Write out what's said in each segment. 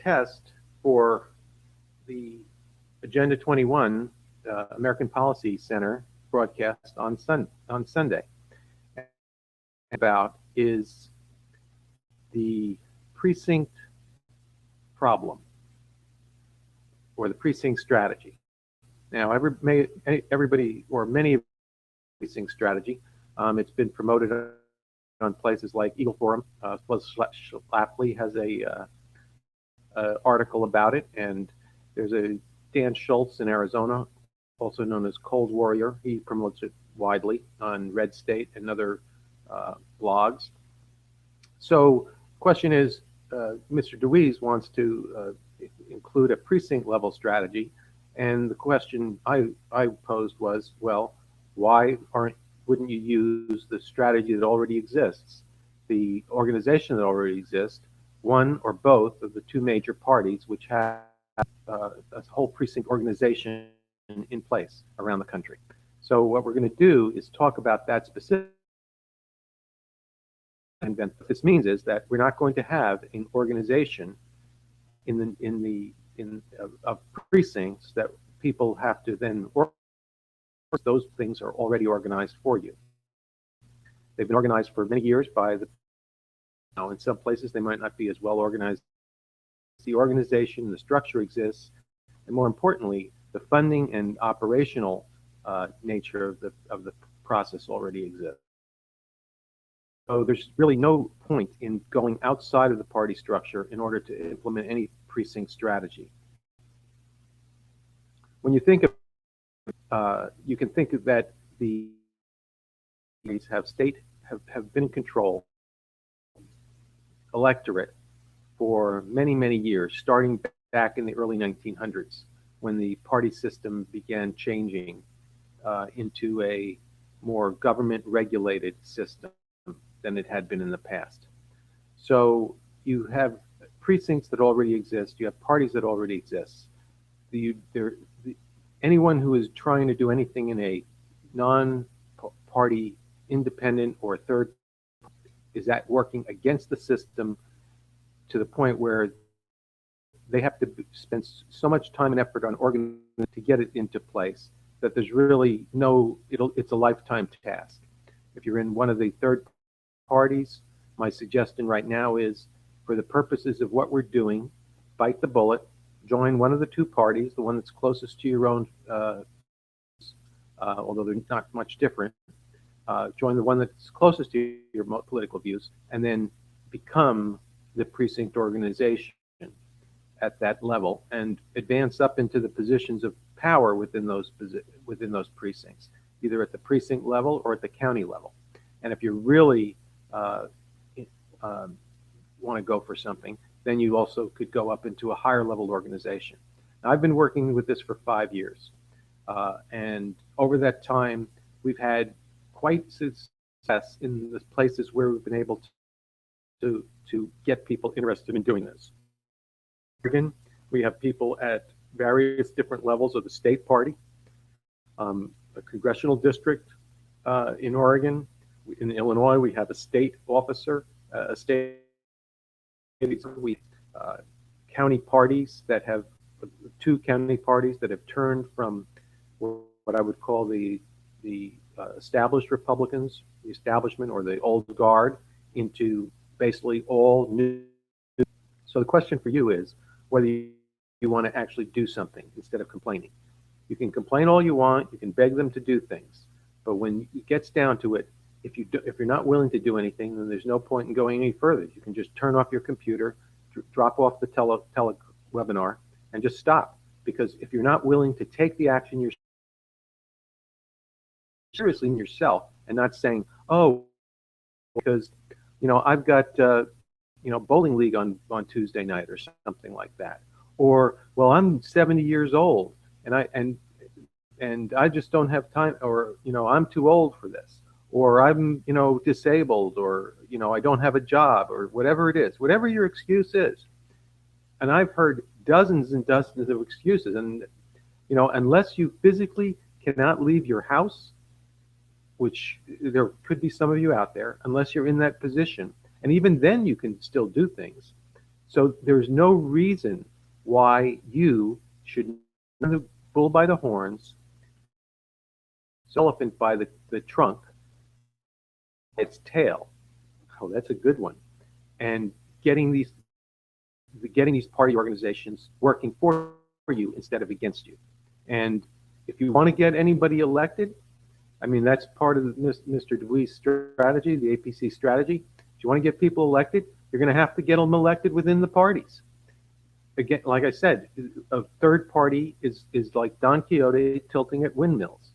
test for the Agenda 21 American Policy Center broadcast on Sunday. About is the precinct problem or the precinct strategy. Now, everybody or many of the precinct strategy, it's been promoted on places like Eagle Forum. Schlafly has a article about it, and there's a Dan Schultz in Arizona, also known as Cold Warrior. He promotes it widely on Red State and other blogs. So, question is, Mr. DeWeese wants to include a precinct level strategy, and the question I posed was, well, why wouldn't you use the strategy that already exists, the organization that already exists, one or both of the two major parties which have a whole precinct organization in place around the country. So what we're going to do is talk about that specific. And then what this means is that we're not going to have an organization of precincts that people have to then organize. Those things are already organized for you. They've been organized for many years by the. Now, in some places they might not be as well organized. The organization, the structure exists, and more importantly, the funding and operational nature of the process already exists. So there's really no point in going outside of the party structure in order to implement any precinct strategy. When you think of, you can think of that the have been in control electorate for many, many years, starting back in the early 1900s when the party system began changing into a more government-regulated system than it had been in the past. So you have precincts that already exist, you have parties that already exist. Anyone who is trying to do anything in a non-party, independent, or third is that working against the system to the point where they have to spend so much time and effort on organizing to get it into place that there's really it's a lifetime task. If you're in one of the third parties, my suggestion right now is, for the purposes of what we're doing, bite the bullet, join one of the two parties, the one that's closest to your own, although they're not much different. Join the one that's closest to your political views, and then become the precinct organization at that level, and advance up into the positions of power within those precincts, either at the precinct level or at the county level. And if you really want to go for something, then you also could go up into a higher level organization. Now, I've been working with this for 5 years, and over that time, we've had quite success in the places where we've been able to get people interested in doing this. Again, we have people at various different levels of the state party, a congressional district in Oregon. In Illinois, we have a state officer, county parties that have two county parties that have turned from what I would call the established Republicans, the establishment or the old guard, into basically all new. So the question for you is whether you want to actually do something instead of complaining. You can complain all you want, you can beg them to do things, but when it gets down to it, if you're not willing to do anything, then there's no point in going any further. You can just turn off your computer, drop off the webinar, and just stop. Because if you're not willing to take the action you're seriously in yourself, and not saying, oh, because I've got bowling league on Tuesday night or something like that, or well, I'm 70 years old and I just don't have time, or I'm too old for this, or I'm disabled, or I don't have a job, or whatever it is, whatever your excuse is. And I've heard dozens and dozens of excuses, and unless you physically cannot leave your house, which there could be some of you out there, unless you're in that position, and even then you can still do things. So there's no reason why you should run the bull by the horns, elephant by the trunk, its tail. Oh, that's a good one. And getting these party organizations working for you instead of against you. And if you want to get anybody elected, I mean, that's part of Mr. DeWee's strategy, the APC strategy. If you want to get people elected, you're going to have to get them elected within the parties. Again, like I said, a third party is like Don Quixote tilting at windmills.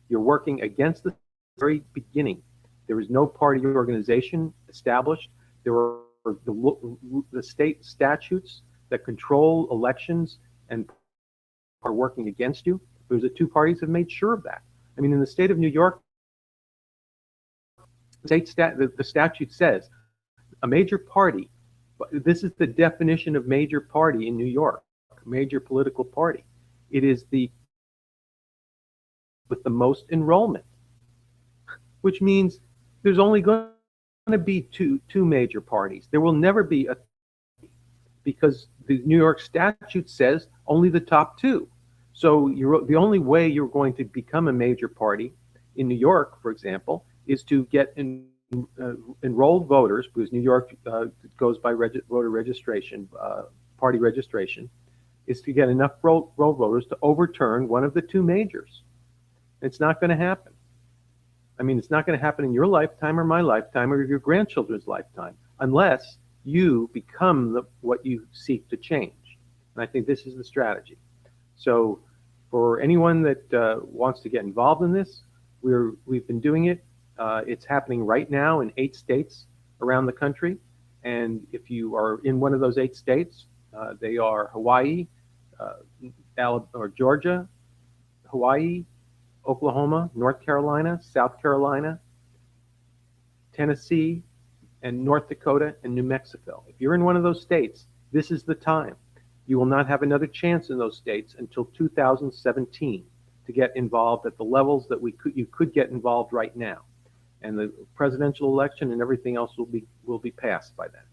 You're working against the very beginning. There was no party organization established. There were the state statutes that control elections and are working against you. The two parties have made sure of that. I mean, in the state of New York, the statute says a major party. This is the definition of major party in New York, major political party. It is with the most enrollment, which means there's only going to be two major parties. There will never be a, because the New York statute says only the top two. So the only way you're going to become a major party in New York, for example, is to get enrolled voters, because New York goes by voter registration, party registration, is to get enough roll voters to overturn one of the two majors. It's not going to happen. I mean, it's not going to happen in your lifetime or my lifetime or your grandchildren's lifetime unless you become what you seek to change. And I think this is the strategy. So for anyone that wants to get involved in this, we've been doing it. It's happening right now in 8 states around the country. And if you are in one of those 8 states, they are Hawaii, or Georgia, Hawaii, Oklahoma, North Carolina, South Carolina, Tennessee, and North Dakota, and New Mexico. If you're in one of those states, this is the time. You will not have another chance in those states until 2017 to get involved at the levels that you could get involved right now. And the presidential election and everything else will be passed by then.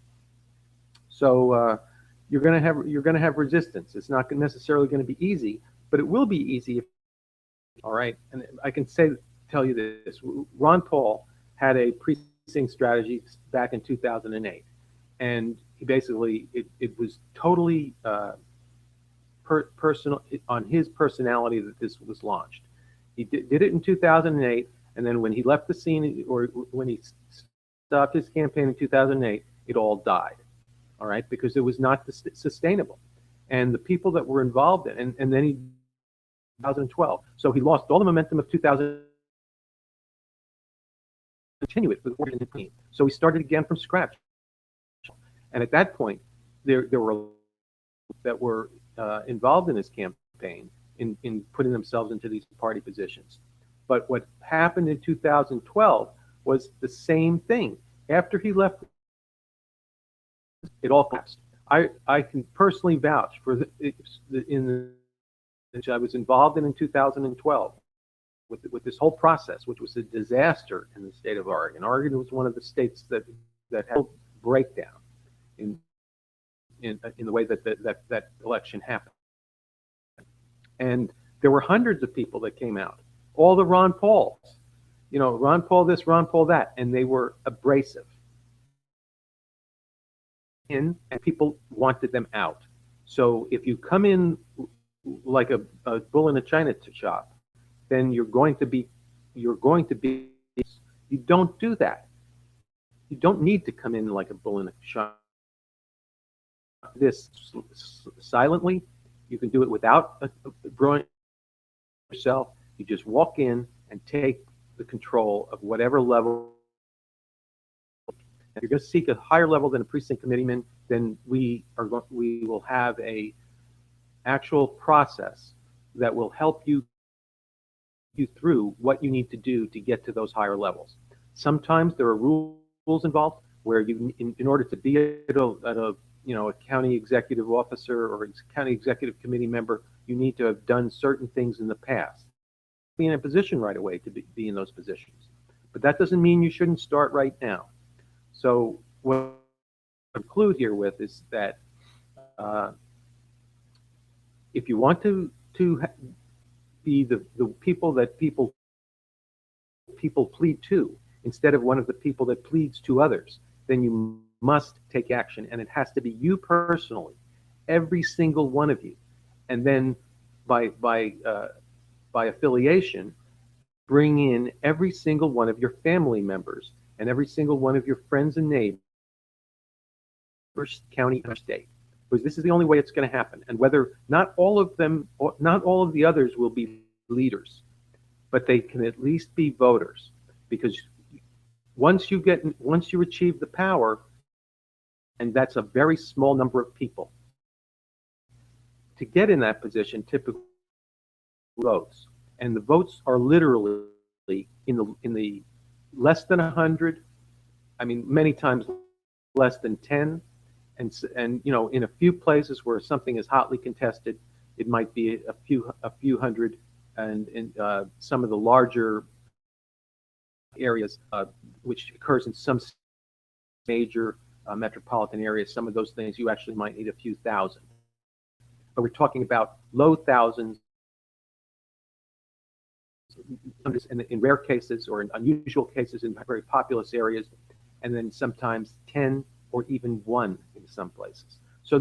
So you're going to have resistance. It's not necessarily going to be easy, but it will be easy. All right, and I can tell you this: Ron Paul had a precinct strategy back in 2008, and he basically it was totally personal on his personality that this was launched. He did it in 2008. And then when he left the scene, or when he stopped his campaign in 2008, it all died, all right, because it was not sustainable. And the people that were involved in, and then he, 2012, so he lost all the momentum of 2000. Continue it with Oregon and Queen. So he started again from scratch. And at that point, there were that were involved in his campaign in putting themselves into these party positions. But what happened in 2012 was the same thing. After he left, it all collapsed. I can personally vouch for which I was involved in 2012 with this whole process, which was a disaster in the state of Oregon. Oregon was one of the states that had a breakdown in the way that election happened. And there were hundreds of people that came out. All the Ron Pauls, Ron Paul this, Ron Paul that, and they were abrasive. And people wanted them out. So if you come in like a bull in a china shop, then you're going to be. You don't do that. You don't need to come in like a bull in a shop. This silently. You can do it without growing yourself. You just walk in and take the control of whatever level. If you're going to seek a higher level than a precinct committeeman, then we will have a actual process that will help you through what you need to do to get to those higher levels. Sometimes there are rules involved where you, in order to be at a county executive officer or county executive committee member, you need to have done certain things in the past. Be in a position right away to be in those positions. But that doesn't mean you shouldn't start right now. So what I conclude here with is that Uh, if you want to be the people that people plead to instead of one of the people that pleads to others, then you must take action, and it has to be you personally, every single one of you, and then by affiliation, bring in every single one of your family members and every single one of your friends and neighbors, county, and state, because this is the only way it's going to happen. And whether not all of them, not all of the others will be leaders, but they can at least be voters, because once you achieve the power, and that's a very small number of people, to get in that position typically votes, and the votes are literally in the less than 100. I mean, many times less than 10, and in a few places where something is hotly contested, it might be a few hundred, and in some of the larger areas, which occurs in some major metropolitan areas, some of those things you actually might need a few thousand. But we're talking about low thousands, in rare cases or in unusual cases in very populous areas, and then sometimes 10 or even 1 in some places. So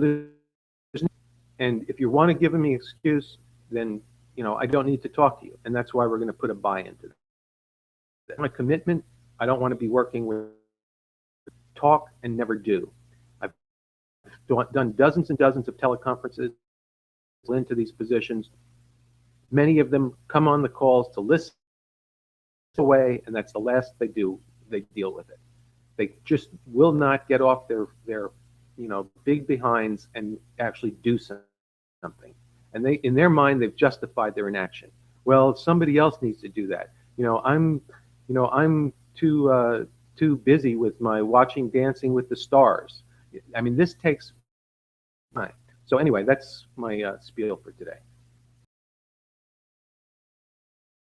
and if you want to give me an excuse, then I don't need to talk to you, and that's why we're going to put a buy-in to that. My commitment, I don't want to be working with talk and never do. I've done dozens and dozens of teleconferences into these positions. Many of them come on the calls to listen away, and that's the last they do. They deal with it. They just will not get off their big behinds and actually do something. And in their mind, they've justified their inaction. Well, somebody else needs to do that. I'm too busy with my watching Dancing with the Stars. I mean, this takes time. So anyway, that's my spiel for today.